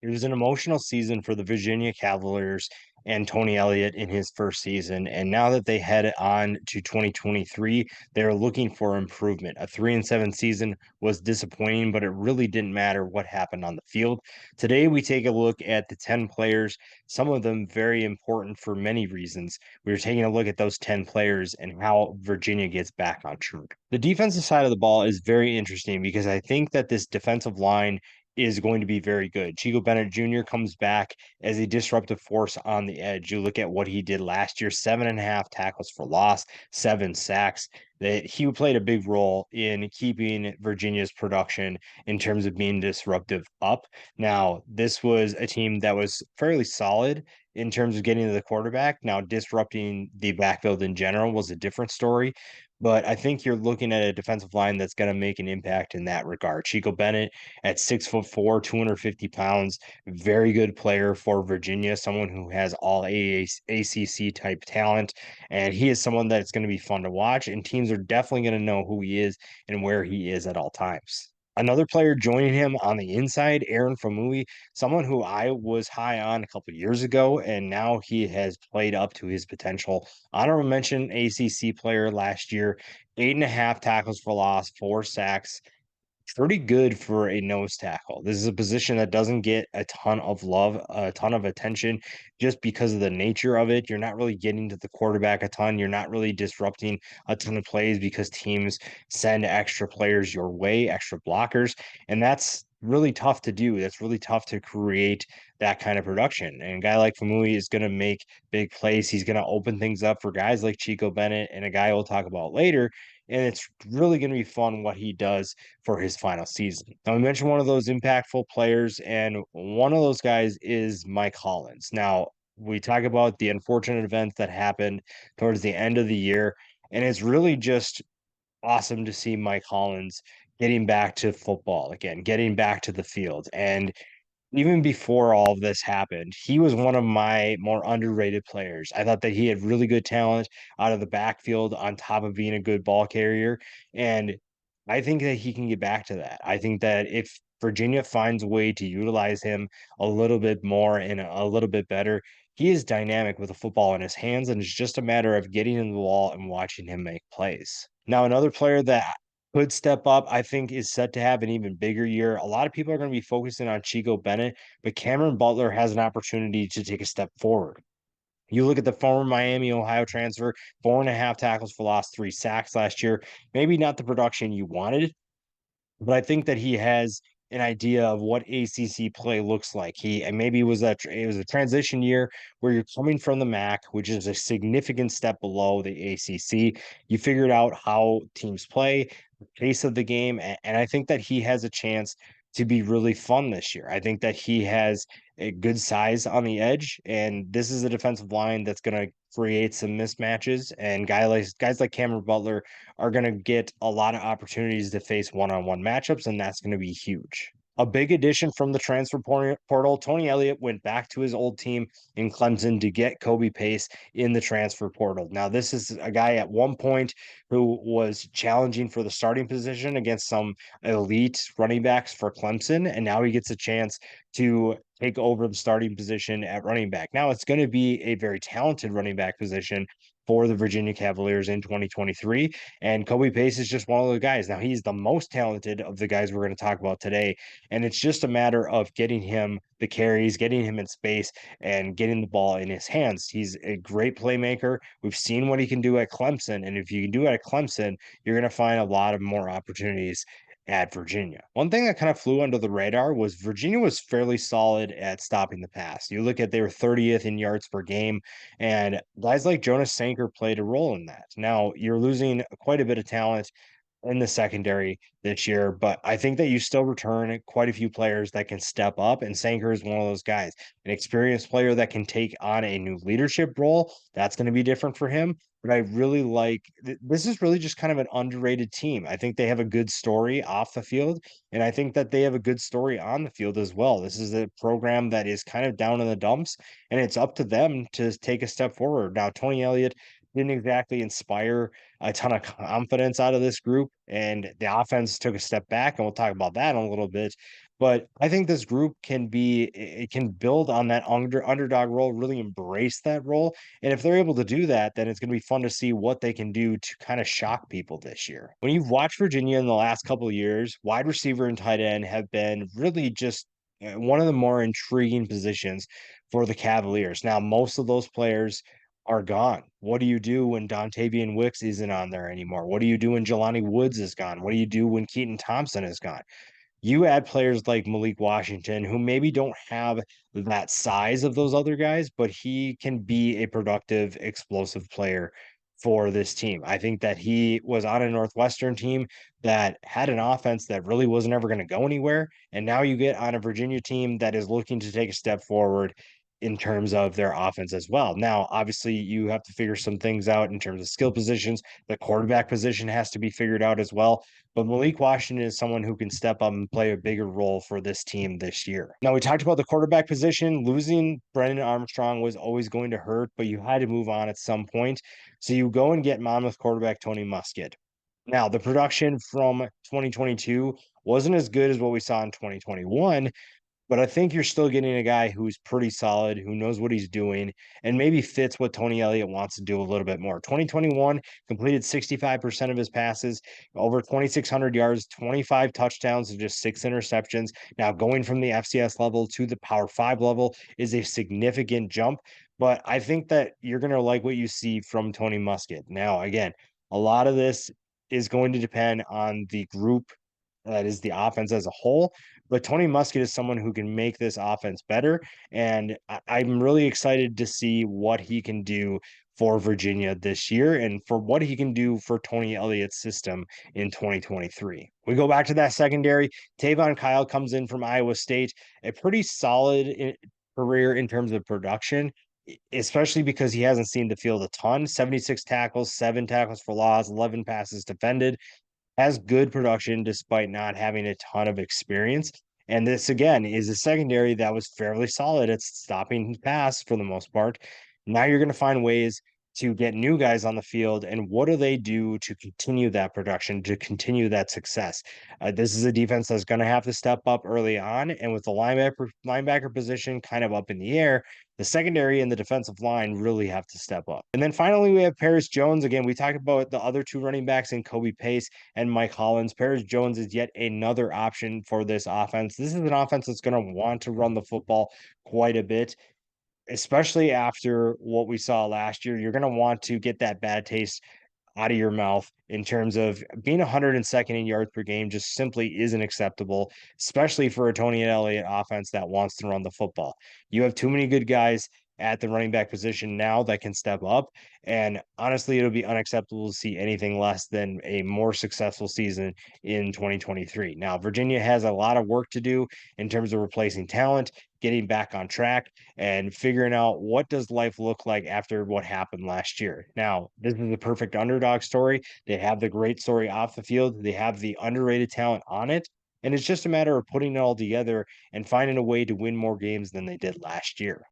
It was an emotional season for the Virginia Cavaliers and Tony Elliott in his first season. And now that they head on to 2023, they're looking for improvement. A 3-7 season was disappointing, but it really didn't matter what happened on the field. Today, we take a look at the 10 players, some of them very important for many reasons. We're taking a look at those 10 players and how Virginia gets back on track. The defensive side of the ball is very interesting because I think that this defensive line is going to be very good. Chico Bennett Jr. comes back as a disruptive force on the edge. You look at what he did last year, 7.5 tackles for loss, 7 sacks. That he played a big role in keeping Virginia's production in terms of being disruptive up. Now, this was a team that was fairly solid in terms of getting to the quarterback. Now, disrupting the backfield in general was a different story. But I think you're looking at a defensive line that's going to make an impact in that regard. Chico Bennett at 6'4", 250 pounds, very good player for Virginia, someone who has all ACC type talent. And he is someone that's going to be fun to watch. And teams are definitely going to know who he is and where he is at all times. Another player joining him on the inside, Aaron FAUMUI, someone who I was high on a couple years ago, and now he has played up to his potential. Honorable mention ACC player last year, 8.5 tackles for loss, 4 sacks, pretty good for a nose tackle. This is a position that doesn't get a ton of love, a ton of attention just because of the nature of it. You're not really getting to the quarterback a ton. You're not really disrupting a ton of plays because teams send extra players your way, extra blockers. And that's really tough to do. That's really tough to create that kind of production. And a guy like Famui is going to make big plays. He's going to open things up for guys like Chico Bennett and a guy we'll talk about later. And it's really going to be fun what he does for his final season. Now, we mentioned one of those impactful players, and one of those guys is Mike Hollins. Now, we talk about the unfortunate events that happened towards the end of the year, and it's really just awesome to see Mike Hollins getting back to football again, getting back to the field. And even before all of this happened, he was one of my more underrated players. I thought that he had really good talent out of the backfield on top of being a good ball carrier. And I think that he can get back to that. I think that if Virginia finds a way to utilize him a little bit more and a little bit better, he is dynamic with a football in his hands, and it's just a matter of getting in the wall and watching him make plays. Now, another player that could step up, I think, is set to have an even bigger year. A lot of people are going to be focusing on Chico Bennett, but Cameron Butler has an opportunity to take a step forward. You look at the former Miami, Ohio transfer, 4.5 tackles for loss, 3 sacks last year. Maybe not the production you wanted, but I think that he has an idea of what ACC play looks like. He and maybe it was a transition year where you're coming from the MAC, which is a significant step below the ACC. You figured out how teams play, the pace of the game, and I think that he has a chance to be really fun this year. I think that he has a good size on the edge, and this is a defensive line that's going to create some mismatches. And guys like Cameron Butler are going to get a lot of opportunities to face one-on-one matchups, and that's going to be huge. A big addition from the transfer portal, Tony Elliott went back to his old team in Clemson to get Kobe Pace in the transfer portal. Now, this is a guy at one point who was challenging for the starting position against some elite running backs for Clemson, and now he gets a chance to take over the starting position at running back. Now, it's going to be a very talented running back position for the Virginia Cavaliers in 2023. And Kobe Pace is just one of the guys. Now, he's the most talented of the guys we're going to talk about today. And it's just a matter of getting him the carries, getting him in space, and getting the ball in his hands. He's a great playmaker. We've seen what he can do at Clemson. And if you can do it at Clemson, you're going to find a lot of more opportunities at Virginia. One thing that kind of flew under the radar was Virginia was fairly solid at stopping the pass. You look at they were 30th in yards per game, and guys like Jonas Sanker played a role in that. Now you're losing quite a bit of talent in the secondary this year, but I think that you still return quite a few players that can step up, and Sanker is one of those guys, an experienced player that can take on a new leadership role. That's going to be different for him. But I really like this is really just kind of an underrated team. I think they have a good story off the field, and I think that they have a good story on the field as well. This is a program that is kind of down in the dumps, and it's up to them to take a step forward. Now, Tony Elliott didn't exactly inspire a ton of confidence out of this group, and the offense took a step back, and we'll talk about that in a little bit. But I think this group can it can build on that underdog role, really embrace that role. And if they're able to do that, then it's going to be fun to see what they can do to kind of shock people this year. When you've watched Virginia in the last couple of years, wide receiver and tight end have been really just one of the more intriguing positions for the Cavaliers. Now, most of those players are gone. What do you do when Dontavian Wicks isn't on there anymore? What do you do when Jelani Woods is gone? What do you do when Keaton Thompson is gone? You add players like Malik Washington, who maybe don't have that size of those other guys, but he can be a productive, explosive player for this team. I think that he was on a Northwestern team that had an offense that really wasn't ever going to go anywhere. And now you get on a Virginia team that is looking to take a step forward in terms of their offense as well. Now, obviously, you have to figure some things out in terms of skill positions. The quarterback position has to be figured out as well. But Malik Washington is someone who can step up and play a bigger role for this team this year. Now, we talked about the quarterback position. Losing Brennan Armstrong was always going to hurt, but you had to move on at some point. So you go and get Monmouth quarterback Tony Muskett. Now, the production from 2022 wasn't as good as what we saw in 2021, but I think you're still getting a guy who's pretty solid, who knows what he's doing, and maybe fits what Tony Elliott wants to do a little bit more. 2021 completed 65% of his passes, over 2,600 yards, 25 touchdowns, and just 6 interceptions. Now, going from the FCS level to the Power 5 level is a significant jump, but I think that you're going to like what you see from Tony Muskett. Now, again, a lot of this is going to depend on the group that is the offense as a whole. But Tony Muskett is someone who can make this offense better. And I'm really excited to see what he can do for Virginia this year and for what he can do for Tony Elliott's system in 2023. We go back to that secondary. TAYVONN Kyle comes in from Iowa State, a pretty solid career in terms of production, especially because he hasn't seen the field a ton. 76 tackles, 7 tackles for loss, 11 passes defended, has good production despite not having a ton of experience. And this again is a secondary that was fairly solid at stopping pass for the most part. Now you're going to find ways to get new guys on the field, and what do they do to continue that production, to continue that success? This is a defense that's going to have to step up early on, and with the linebacker position kind of up in the air, the secondary and the defensive line really have to step up. And then finally, we have Paris Jones. Again, we talked about the other two running backs in Kobe Pace and Mike Hollins. Paris Jones is yet another option for this offense. This is an offense that's going to want to run the football quite a bit, especially after what we saw last year. You're going to want to get that bad taste out of your mouth in terms of being 102nd in yards per game just simply isn't acceptable, especially for a Tony Elliott offense that wants to run the football. You have too many good guys at the running back position now that can step up. And honestly, it'll be unacceptable to see anything less than a more successful season in 2023. Now, Virginia has a lot of work to do in terms of replacing talent, getting back on track, and figuring out what does life look like after what happened last year. Now, this is the perfect underdog story. They have the great story off the field. They have the underrated talent on it. And it's just a matter of putting it all together and finding a way to win more games than they did last year.